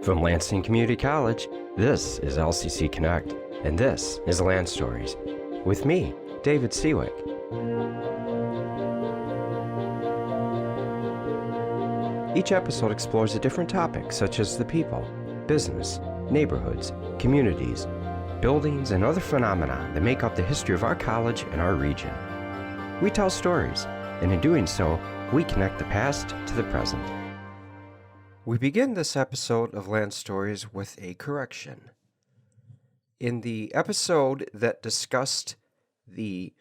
From Lansing Community College, this is LCC Connect, and this is Lanstories, with me, David Siwik. Each episode explores a different topic, such as the people, business, neighborhoods, communities, buildings, and other phenomena that make up the history of our college and our region. We tell stories, and in doing so, we connect the past to the present. We begin this episode of Lanstories with a correction. In the episode that discussed the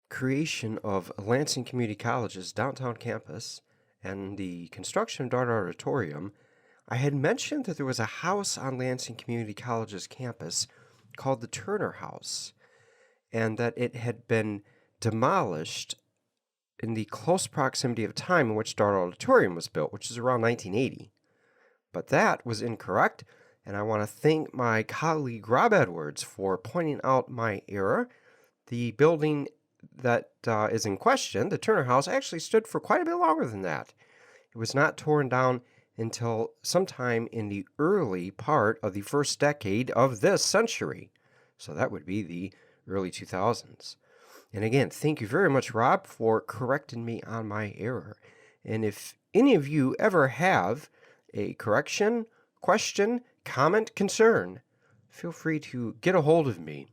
creation of Lansing Community College's downtown campus and the construction of Dart Auditorium, I had mentioned that there was a house on Lansing Community College's campus called the Turner House, and that it had been demolished in the close proximity of time in which Dart Auditorium was built, which is around 1980. But that was incorrect, and I want to thank my colleague Rob Edwards for pointing out my error. The building that is in question, the Turner House, actually stood for quite a bit longer than that. It was not torn down until sometime in the early part of the first decade of this century. So that would be the early 2000s. And again, thank you very much, Rob, for correcting me on my error. And if any of you ever have a correction, question, comment, concern, feel free to get a hold of me.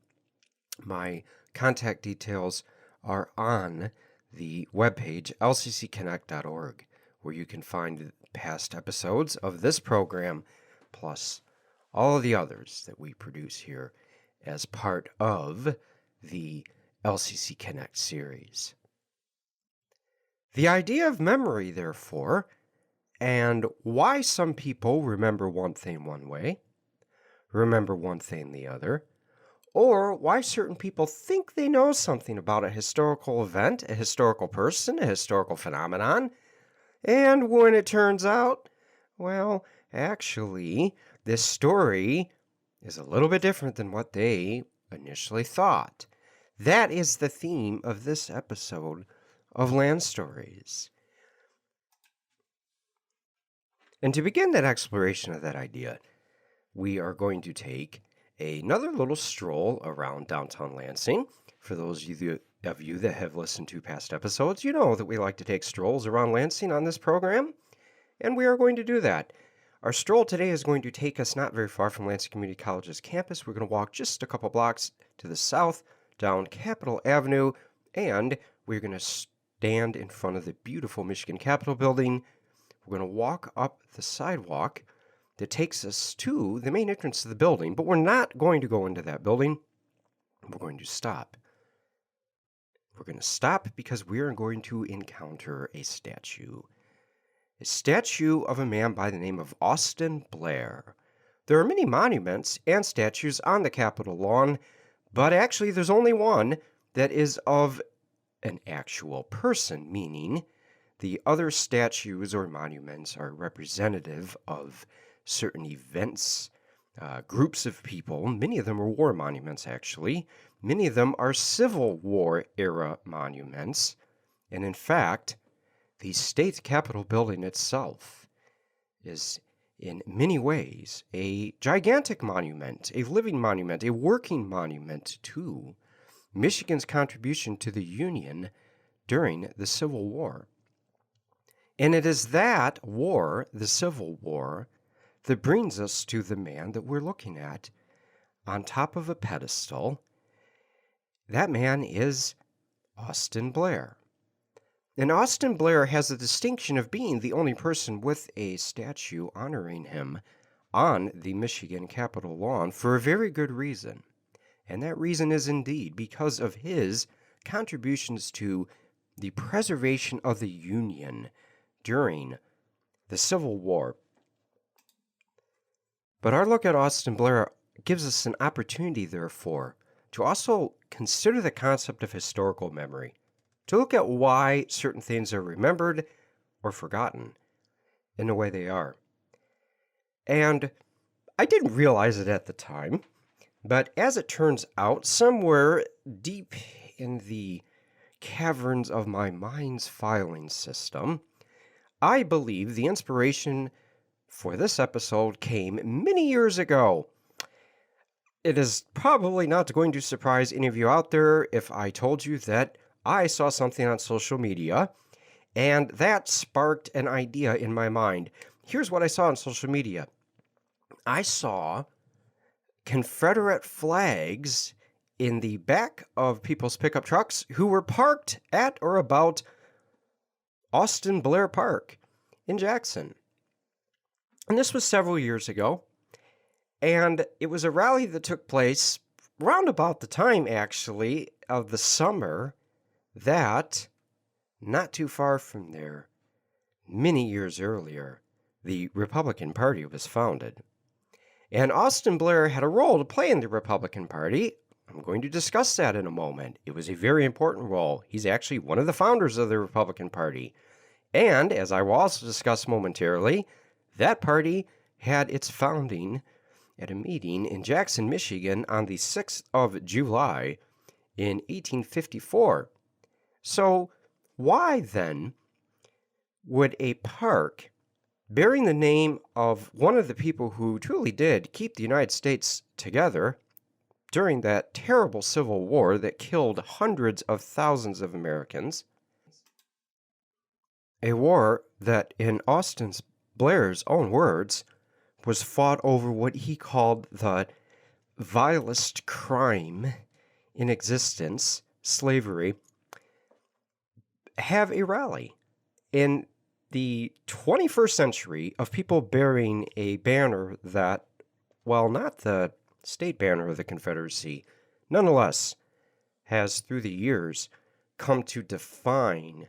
My contact details are on the webpage lccconnect.org, where you can find past episodes of this program, plus all of the others that we produce here as part of the LCC Connect series. The idea of memory, therefore, and why some people remember one thing one way, remember one thing the other, or why certain people think they know something about a historical event, a historical person, a historical phenomenon, and when it turns out, well, actually, this story is a little bit different than what they initially thought. That is the theme of this episode of Lanstories. And to begin that exploration of that idea, we are going to take another little stroll around downtown Lansing. For those of you that have listened to past episodes, you know that we like to take strolls around Lansing on this program, and we are going to do that. Our stroll today is going to take us not very far from Lansing Community College's campus. We're going to walk just a couple blocks to the south, down Capitol Avenue, and we're going to stand in front of the beautiful Michigan Capitol building. We're going to walk up the sidewalk that takes us to the main entrance of the building, but we're not going to go into that building. We're going to stop. We're going to stop because we are going to encounter a statue of a man by the name of Austin Blair. There are many monuments and statues on the Capitol lawn, but actually there's only one that is of an actual person, meaning the other statues or monuments are representative of certain events, groups of people. Many of them are war monuments, actually. Many of them are Civil War era monuments. And in fact, the state Capitol building itself is in many ways a gigantic monument, a living monument, a working monument to Michigan's contribution to the Union during the Civil War. And it is that war, the Civil War, that brings us to the man that we're looking at on top of a pedestal. That man is Austin Blair. And Austin Blair has the distinction of being the only person with a statue honoring him on the Michigan Capitol lawn for a very good reason. And that reason is indeed because of his contributions to the preservation of the Union during the Civil War. But our look at Austin Blair gives us an opportunity, therefore, to also consider the concept of historical memory, to look at why certain things are remembered or forgotten in the way they are. And I didn't realize it at the time, but as it turns out, somewhere deep in the caverns of my mind's filing system, I believe the inspiration for this episode came many years ago. It is probably not going to surprise any of you out there if I told you that I saw something on social media, and that sparked an idea in my mind. Here's what I saw on social media. I saw Confederate flags in the back of people's pickup trucks who were parked at or about Austin Blair Park in Jackson. And this was several years ago. And it was a rally that took place round about the time, actually, of the summer that, not too far from there, many years earlier, the Republican Party was founded. And Austin Blair had a role to play in the Republican Party. I'm going to discuss that in a moment. It was a very important role. He's actually one of the founders of the Republican Party. And, as I will also discuss momentarily, that party had its founding at a meeting in Jackson, Michigan on the 6th of July in 1854. So, why then would a park bearing the name of one of the people who truly did keep the United States together during that terrible Civil War that killed hundreds of thousands of Americans, a war that, in Austin Blair's own words, was fought over what he called the vilest crime in existence, slavery, have a rally in the 21st century of people bearing a banner that, while not the state banner of the Confederacy, nonetheless has through the years come to define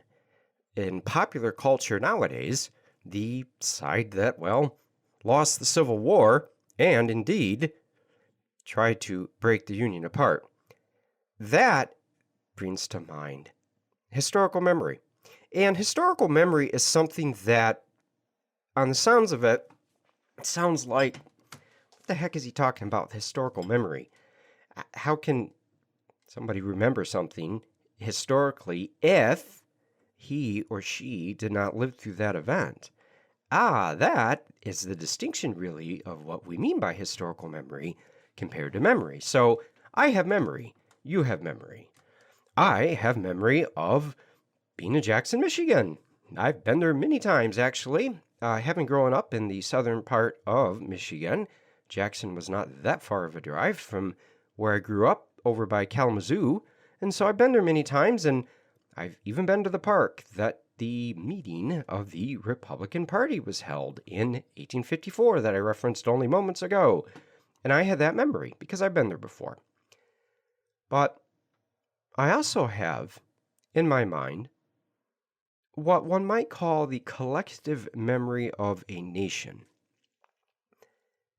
in popular culture nowadays the side that, well, lost the Civil War and indeed tried to break the Union apart. That brings to mind historical memory. And historical memory is something that, on the sounds of it, sounds like, what the heck is he talking about with historical memory? How can somebody remember something historically if he or she did not live through that event? That is the distinction, really, of what we mean by historical memory compared to memory. So, I have memory. You have memory. I have memory of being in Jackson, Michigan. I've been there many times, actually. Having grown up in the southern part of Michigan, Jackson was not that far of a drive from where I grew up over by Kalamazoo. And so I've been there many times, and I've even been to the park that the meeting of the Republican Party was held in 1854 that I referenced only moments ago. And I had that memory because I've been there before. But I also have, in my mind, what one might call the collective memory of a nation.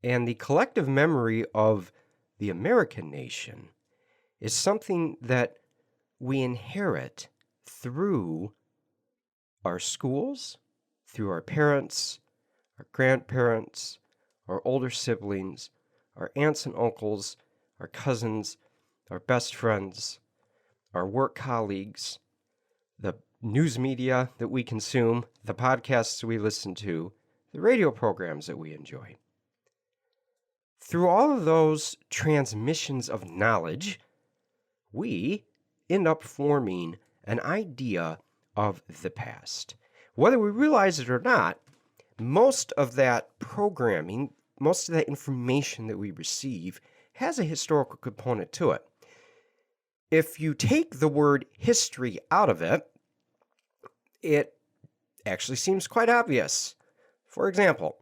And the collective memory of the American nation is something that we inherit through our schools, through our parents, our grandparents, our older siblings, our aunts and uncles, our cousins, our best friends, our work colleagues, the news media that we consume, the podcasts we listen to, the radio programs that we enjoy. Through all of those transmissions of knowledge, we end up forming an idea of the past. Whether we realize it or not, most of that programming, most of that information that we receive has a historical component to it. If you take the word history out of it, it actually seems quite obvious. For example,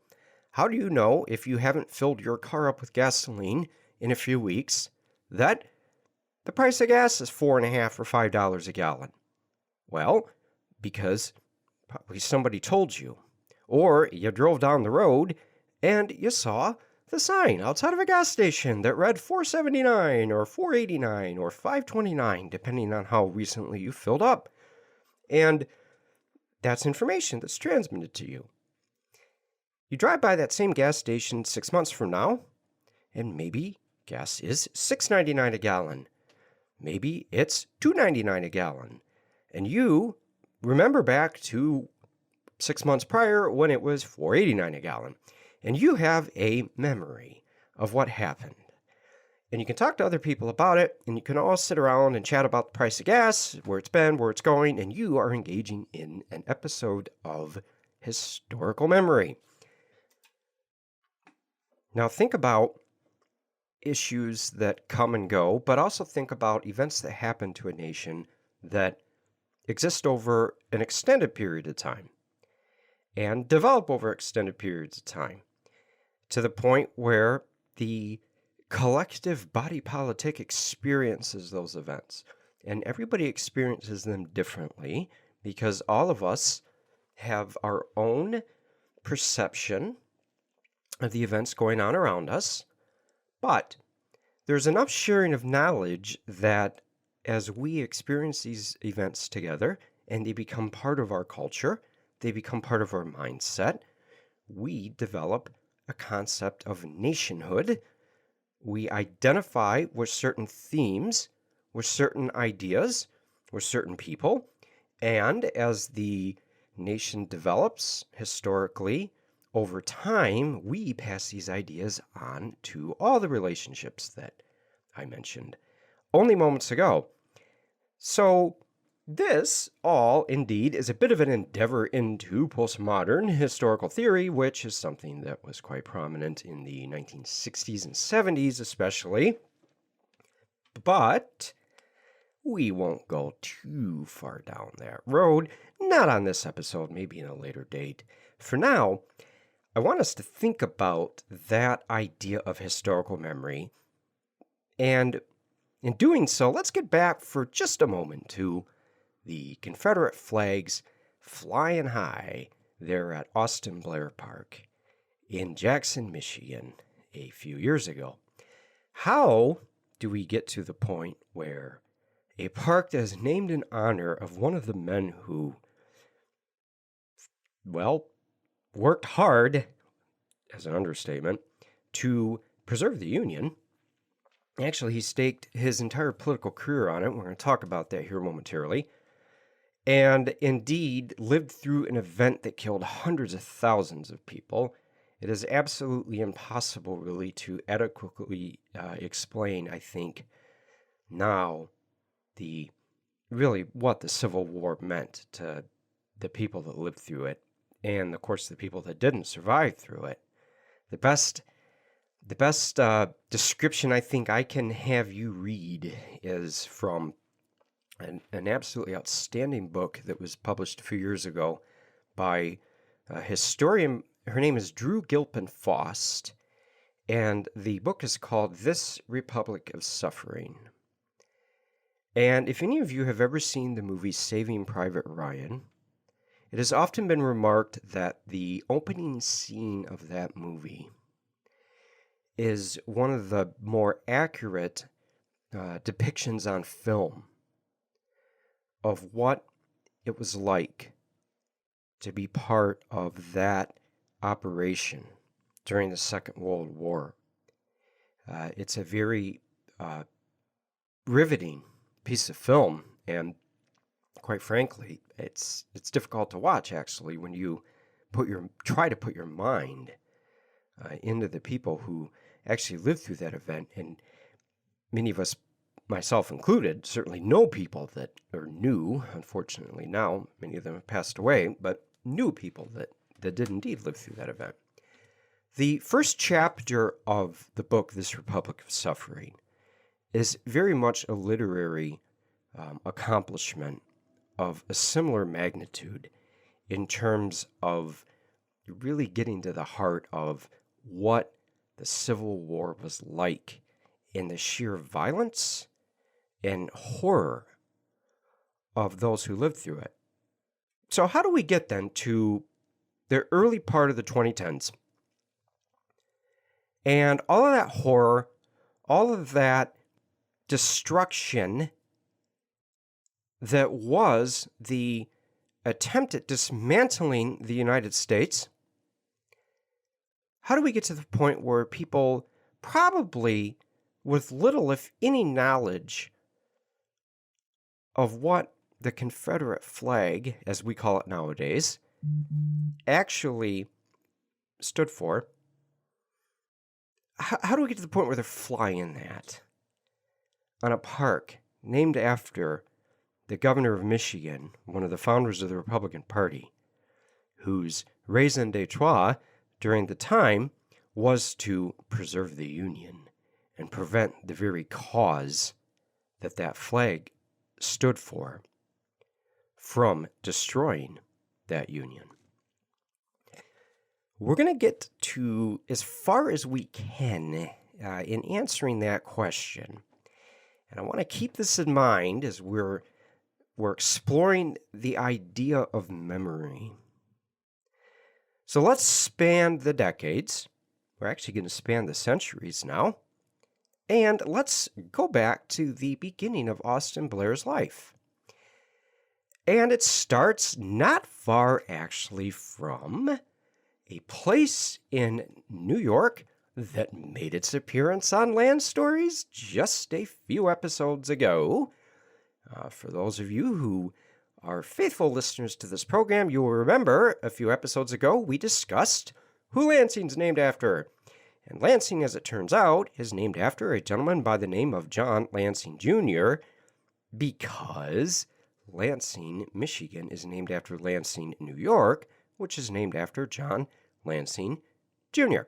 how do you know if you haven't filled your car up with gasoline in a few weeks that the price of gas is $4.50 or $5 a gallon? Well, because probably somebody told you. Or you drove down the road and you saw the sign outside of a gas station that read $4.79 or $4.89 or $5.29, depending on how recently you filled up. And that's information that's transmitted to you. You drive by that same gas station 6 months from now, and maybe gas is $6.99 a gallon. Maybe it's $2.99 a gallon. And you remember back to 6 months prior when it was $4.89 a gallon. And you have a memory of what happened. And you can talk to other people about it, and you can all sit around and chat about the price of gas, where it's been, where it's going, and you are engaging in an episode of historical memory. Now think about issues that come and go, but also think about events that happen to a nation that exist over an extended period of time and develop over extended periods of time to the point where the collective body politic experiences those events. And everybody experiences them differently because all of us have our own perception of the events going on around us. But there's enough sharing of knowledge that as we experience these events together and they become part of our culture, they become part of our mindset, we develop a concept of nationhood. We identify with certain themes, with certain ideas, with certain people, and as the nation develops historically, over time, we pass these ideas on to all the relationships that I mentioned only moments ago. So this all indeed is a bit of an endeavor into postmodern historical theory, which is something that was quite prominent in the 1960s and 70s especially. But we won't go too far down that road, not on this episode, maybe in a later date. For now, I want us to think about that idea of historical memory. And in doing so, let's get back for just a moment to the Confederate flags flying high there at Austin Blair Park in Jackson, Michigan a few years ago. How do we get to the point where a park that is named in honor of one of the men who, well, worked hard, as an understatement, to preserve the Union? Actually, he staked his entire political career on it. We're going to talk about that here momentarily. And indeed lived through an event that killed hundreds of thousands of people. It is absolutely impossible, really, to adequately explain, I think, now what the Civil War meant to the people that lived through it, and of course the people that didn't survive through it. The best description I think I can have you read is from an absolutely outstanding book that was published a few years ago by a historian. Her name is Drew Gilpin Faust, and the book is called This Republic of Suffering. And if any of you have ever seen the movie Saving Private Ryan, it has often been remarked that the opening scene of that movie is one of the more accurate depictions on film of what it was like to be part of that operation during the Second World War. It's a very riveting piece of film, and quite frankly, it's difficult to watch actually when you try to put your mind into the people who actually lived through that event. And many of us, myself included, certainly know people that are new. Unfortunately now, many of them have passed away, but knew people that did indeed live through that event. The first chapter of the book, This Republic of Suffering, is very much a literary accomplishment of a similar magnitude in terms of really getting to the heart of what the Civil War was like and the sheer violence and horror of those who lived through it. So how do we get then to the early part of the 2010s? And all of that horror, all of that destruction that was the attempt at dismantling the United States, how do we get to the point where people probably with little, if any, knowledge of what the Confederate flag, as we call it nowadays, actually stood for. How do we get to the point where they're flying that on a park named after the governor of Michigan, one of the founders of the Republican Party, whose raison d'etre during the time was to preserve the Union and prevent the very cause that that flag stood for from destroying that Union? We're going to get to as far as we can in answering that question. And I want to keep this in mind as we're exploring the idea of memory. So let's span the decades. We're actually going to span the centuries now. And let's go back to the beginning of Austin Blair's life. And it starts not far actually from a place in New York that made its appearance on Lanstories just a few episodes ago. For those of you who are faithful listeners to this program, you will remember a few episodes ago we discussed who Lansing's named after. And Lansing, as it turns out, is named after a gentleman by the name of John Lansing Jr. because Lansing, Michigan is named after Lansing, New York, which is named after John Lansing Jr.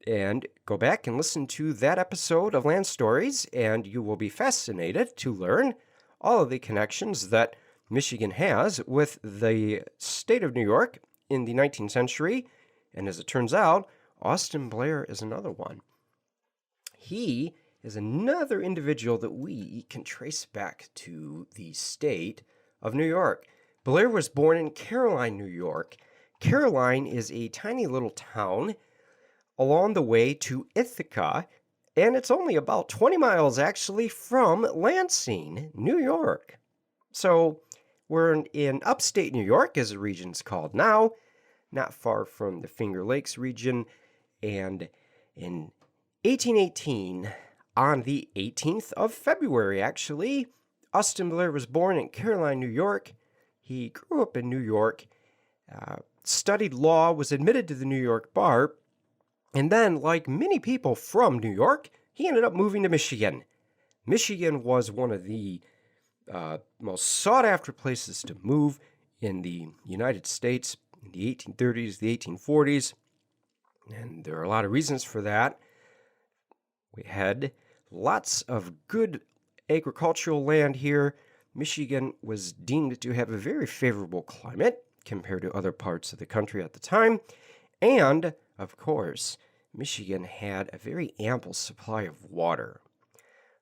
And go back and listen to that episode of Lanstories, and you will be fascinated to learn all of the connections that Michigan has with the state of New York in the 19th century. And as it turns out, Austin Blair is another one. He is another individual that we can trace back to the state of New York. Blair was born in Caroline, New York. Caroline is a tiny little town along the way to Ithaca, and it's only about 20 miles actually from Lansing, New York. So we're in upstate New York, as the region's called now, not far from the Finger Lakes region. And in 1818, on the 18th of February, actually, Austin Blair was born in Caroline, New York. He grew up in New York, studied law, was admitted to the New York bar, and then, like many people from New York, he ended up moving to Michigan. Michigan was one of the most sought-after places to move in the United States in the 1830s, the 1840s, and there are a lot of reasons for that. We had lots of good agricultural land here. Michigan was deemed to have a very favorable climate compared to other parts of the country at the time. And, of course, Michigan had a very ample supply of water.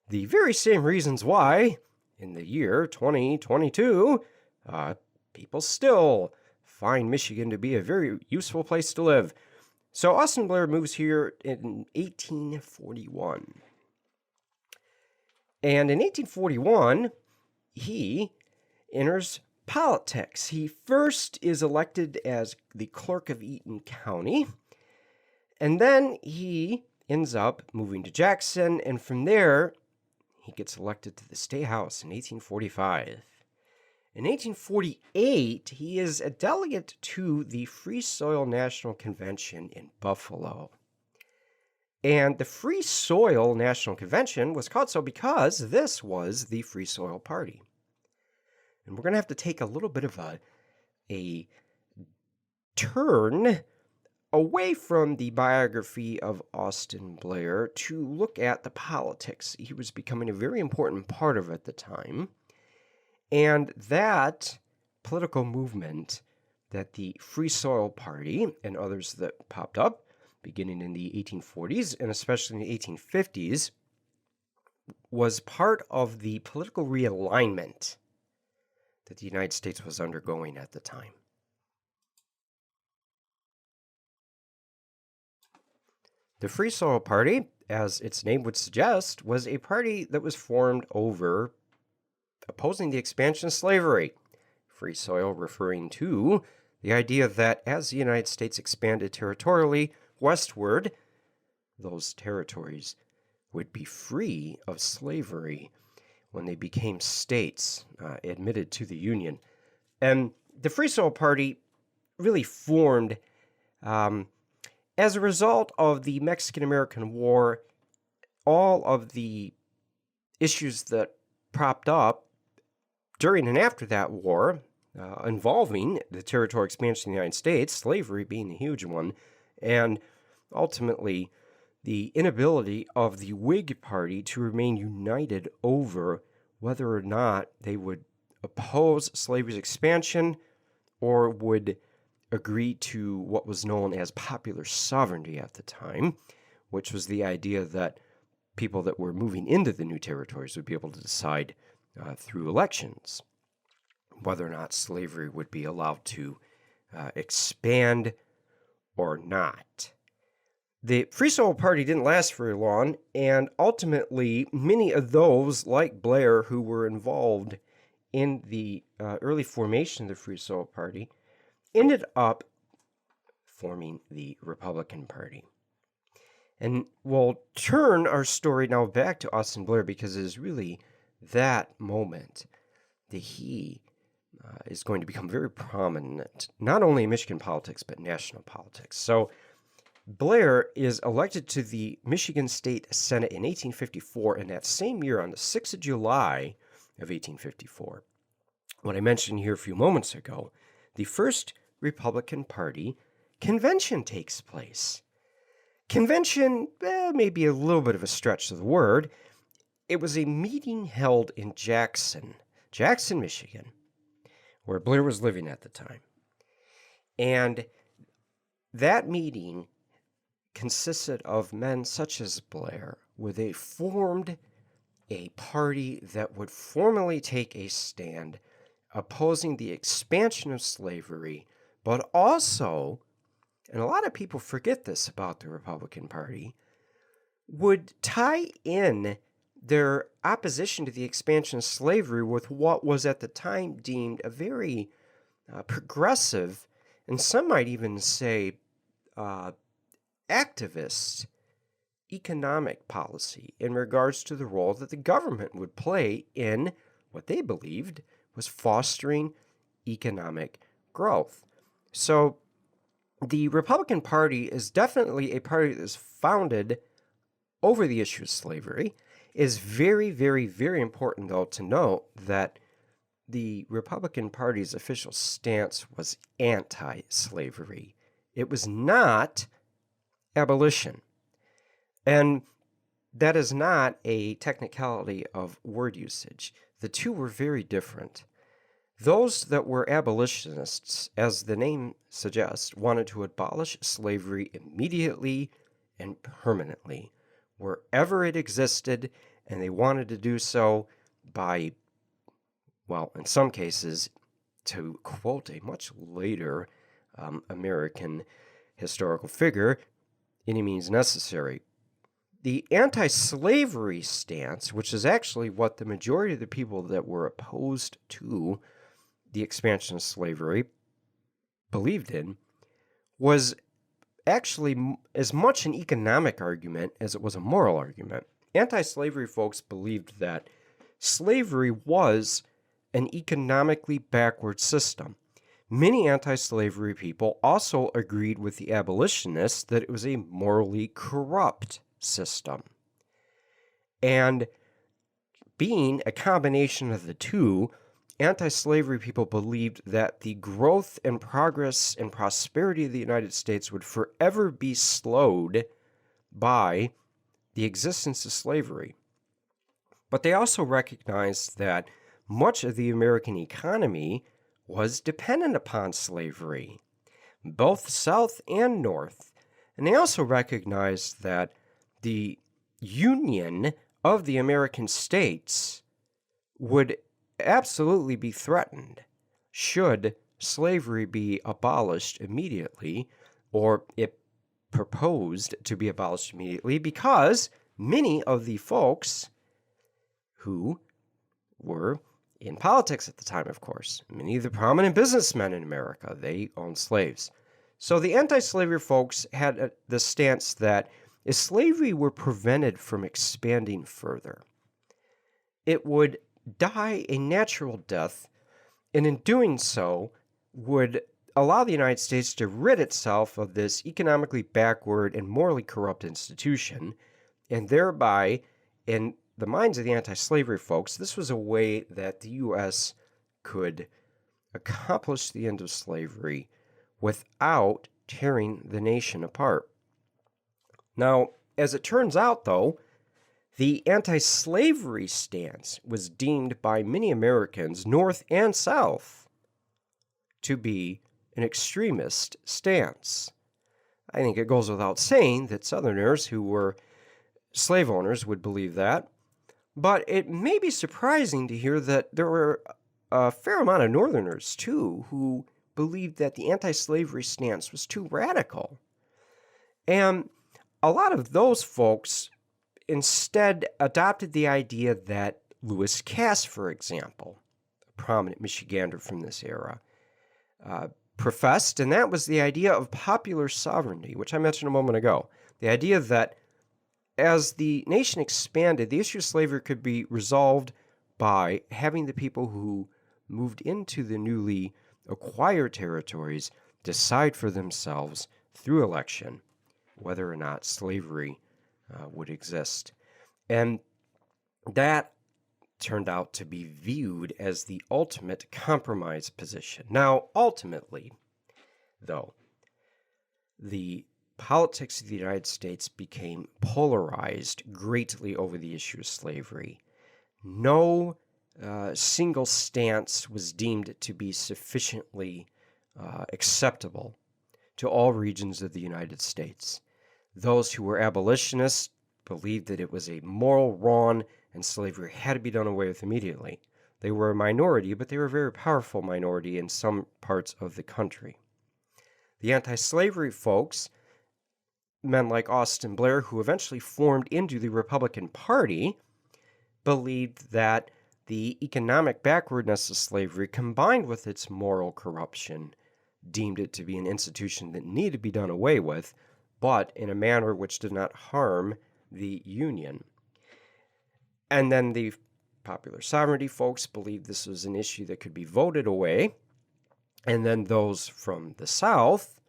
The very same reasons why, in the year 2022, people still find Michigan to be a very useful place to live. So Austin Blair moves here in 1841. And in 1841, he enters politics. He first is elected as the clerk of Eaton County, and then he ends up moving to Jackson, and from there, he gets elected to the State House in 1845. In 1848, he is a delegate to the Free Soil National Convention in Buffalo. And the Free Soil National Convention was called so because this was the Free Soil Party. And we're going to have to take a little bit of a turn away from the biography of Austin Blair to look at the politics. He was becoming a very important part of it at the time. And that political movement that the Free Soil Party and others that popped up beginning in the 1840s and especially in the 1850s was part of the political realignment that the United States was undergoing at the time. The Free Soil Party, as its name would suggest, was a party that was formed over opposing the expansion of slavery. Free soil referring to the idea that as the United States expanded territorially westward, those territories would be free of slavery when they became states admitted to the Union. And the Free Soil Party really formed as a result of the Mexican-American War. All of the issues that propped up during and after that war involving the territorial expansion of the United States, slavery being a huge one, and ultimately the inability of the Whig Party to remain united over whether or not they would oppose slavery's expansion or would agree to what was known as popular sovereignty at the time, which was the idea that people that were moving into the new territories would be able to decide through elections whether or not slavery would be allowed to expand or not. The Free Soil Party didn't last very long, and ultimately many of those, like Blair, who were involved in the early formation of the Free Soil Party, ended up forming the Republican Party. And we'll turn our story now back to Austin Blair because it is really that moment that he is going to become very prominent, not only in Michigan politics, but national politics. So Blair is elected to the Michigan State Senate in 1854, and that same year, on the 6th of July of 1854, what I mentioned here a few moments ago, the first Republican Party convention takes place. Convention may be a little bit of a stretch of the word. It was a meeting held in Jackson, Michigan, where Blair was living at the time. And that meeting consisted of men such as Blair, where they formed a party that would formally take a stand opposing the expansion of slavery, but also, and a lot of people forget this about the Republican Party, would tie in their opposition to the expansion of slavery with what was at the time deemed a very progressive, and some might even say activist, economic policy in regards to the role that the government would play in what they believed was fostering economic growth. So the Republican Party is definitely a party that is founded over the issue of slavery. It is very, very, very important, though, to note that the Republican Party's official stance was anti-slavery. It was not abolition. And that is not a technicality of word usage. The two were very different. Those that were abolitionists, as the name suggests, wanted to abolish slavery immediately and permanently, wherever it existed, and they wanted to do so by, well, in some cases, to quote a much later American historical figure, any means necessary. The anti-slavery stance, which is actually what the majority of the people that were opposed to the expansion of slavery believed in, was actually as much an economic argument as it was a moral argument. Anti-slavery folks believed that slavery was an economically backward system. Many anti-slavery people also agreed with the abolitionists that it was a morally corrupt system. And being a combination of the two, anti-slavery people believed that the growth and progress and prosperity of the United States would forever be slowed by the existence of slavery. But they also recognized that much of the American economy was dependent upon slavery, both South and North. And they also recognized that the union of the American states would absolutely be threatened should slavery be abolished immediately, or it proposed to be abolished immediately, because many of the folks who were in politics at the time, of course, many of the prominent businessmen in America, they owned slaves. So the anti-slavery folks had the stance that if slavery were prevented from expanding further, it would die a natural death, and in doing so, would allow the United States to rid itself of this economically backward and morally corrupt institution, and thereby, in the minds of the anti-slavery folks, this was a way that the U.S. could accomplish the end of slavery without tearing the nation apart. Now, as it turns out, though, the anti-slavery stance was deemed by many Americans, North and South, to be an extremist stance. I think it goes without saying that Southerners who were slave owners would believe that, but it may be surprising to hear that there were a fair amount of Northerners, too, who believed that the anti-slavery stance was too radical. And a lot of those folks instead adopted the idea that Lewis Cass, for example, a prominent Michigander from this era, professed, and that was the idea of popular sovereignty, which I mentioned a moment ago. The idea that as the nation expanded, the issue of slavery could be resolved by having the people who moved into the newly acquired territories decide for themselves through election whether or not slavery would exist. And that turned out to be viewed as the ultimate compromise position. Now, ultimately, though, the politics of the United States became polarized greatly over the issue of slavery. No single stance was deemed to be sufficiently acceptable to all regions of the United States. Those who were abolitionists believed that it was a moral wrong and slavery had to be done away with immediately. They were a minority, but they were a very powerful minority in some parts of the country. The anti-slavery folks, men like Austin Blair, who eventually formed into the Republican Party, believed that the economic backwardness of slavery, combined with its moral corruption, deemed it to be an institution that needed to be done away with, but in a manner which did not harm the Union. And then the popular sovereignty folks believed this was an issue that could be voted away. And then those from the South,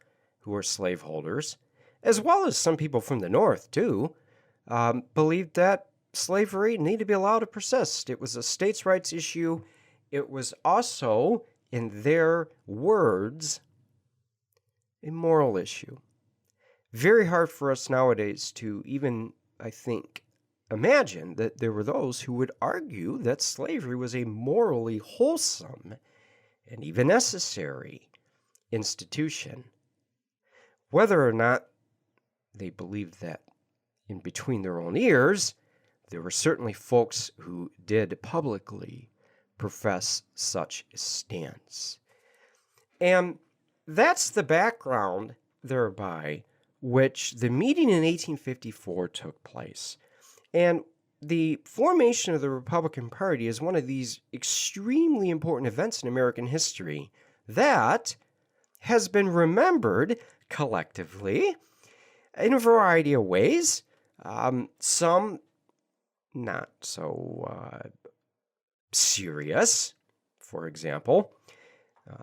who were slaveholders, as well as some people from the North, too, believed that slavery needed to be allowed to persist. It was a states' rights issue. It was also, in their words, a moral issue. Very hard for us nowadays to even, I think, imagine that there were those who would argue that slavery was a morally wholesome and even necessary institution. Whether or not they believed that in between their own ears, there were certainly folks who did publicly profess such a stance. And that's the background, thereby, which the meeting in 1854 took place. And the formation of the Republican Party is one of these extremely important events in American history that has been remembered collectively in a variety of ways. Some not so serious. For example,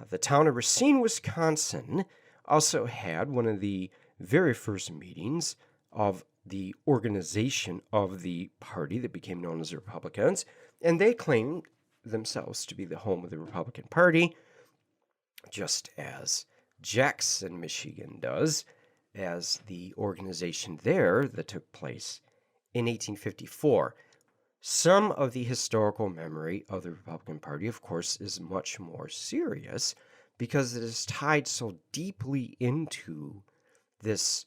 the town of Racine, Wisconsin, also had one of the very first meetings of the organization of the party that became known as the Republicans, and they claimed themselves to be the home of the Republican Party, just as Jackson, Michigan does, as the organization there that took place in 1854. Some of the historical memory of the Republican Party, of course, is much more serious because it is tied so deeply into this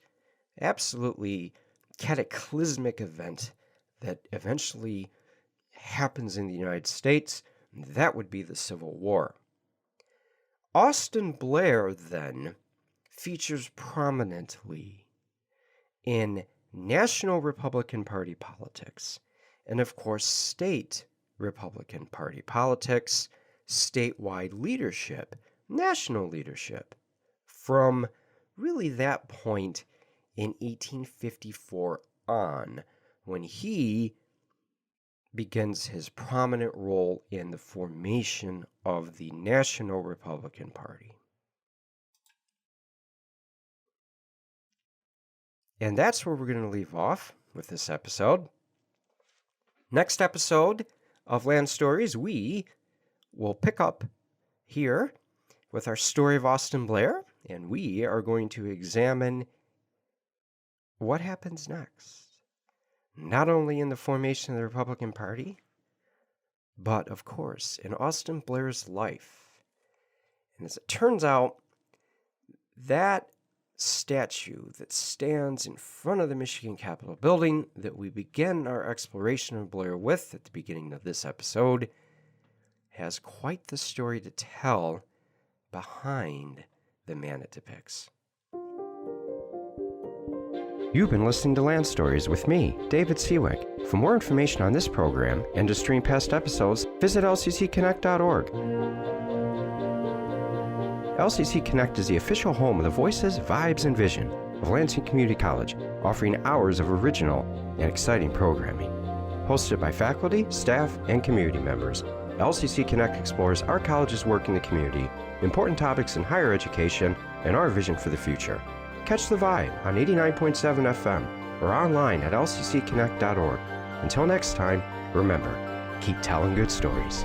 absolutely cataclysmic event that eventually happens in the United States. That would be the Civil War. Austin Blair, then, features prominently in national Republican Party politics, and of course, state Republican Party politics, statewide leadership, national leadership, from really that point in 1854 on, when he begins his prominent role in the formation of the National Republican Party. And that's where we're going to leave off with this episode. Next episode of Lanstories, we will pick up here with our story of Austin Blair, and we are going to examine what happens next, not only in the formation of the Republican Party, but, of course, in Austin Blair's life. And as it turns out, that statue that stands in front of the Michigan Capitol building that we begin our exploration of Blair with at the beginning of this episode has quite the story to tell behind the man it depicts. You've been listening to Lanstories with me, David Siwik. For more information on this program and to stream past episodes, visit lccconnect.org. LCC Connect is the official home of the voices, vibes, and vision of Lansing Community College, offering hours of original and exciting programming. Hosted by faculty, staff, and community members, LCC Connect explores our college's work in the community, important topics in higher education, and our vision for the future. Catch the vibe on 89.7 FM or online at lccconnect.org. Until next time, remember, keep telling good stories.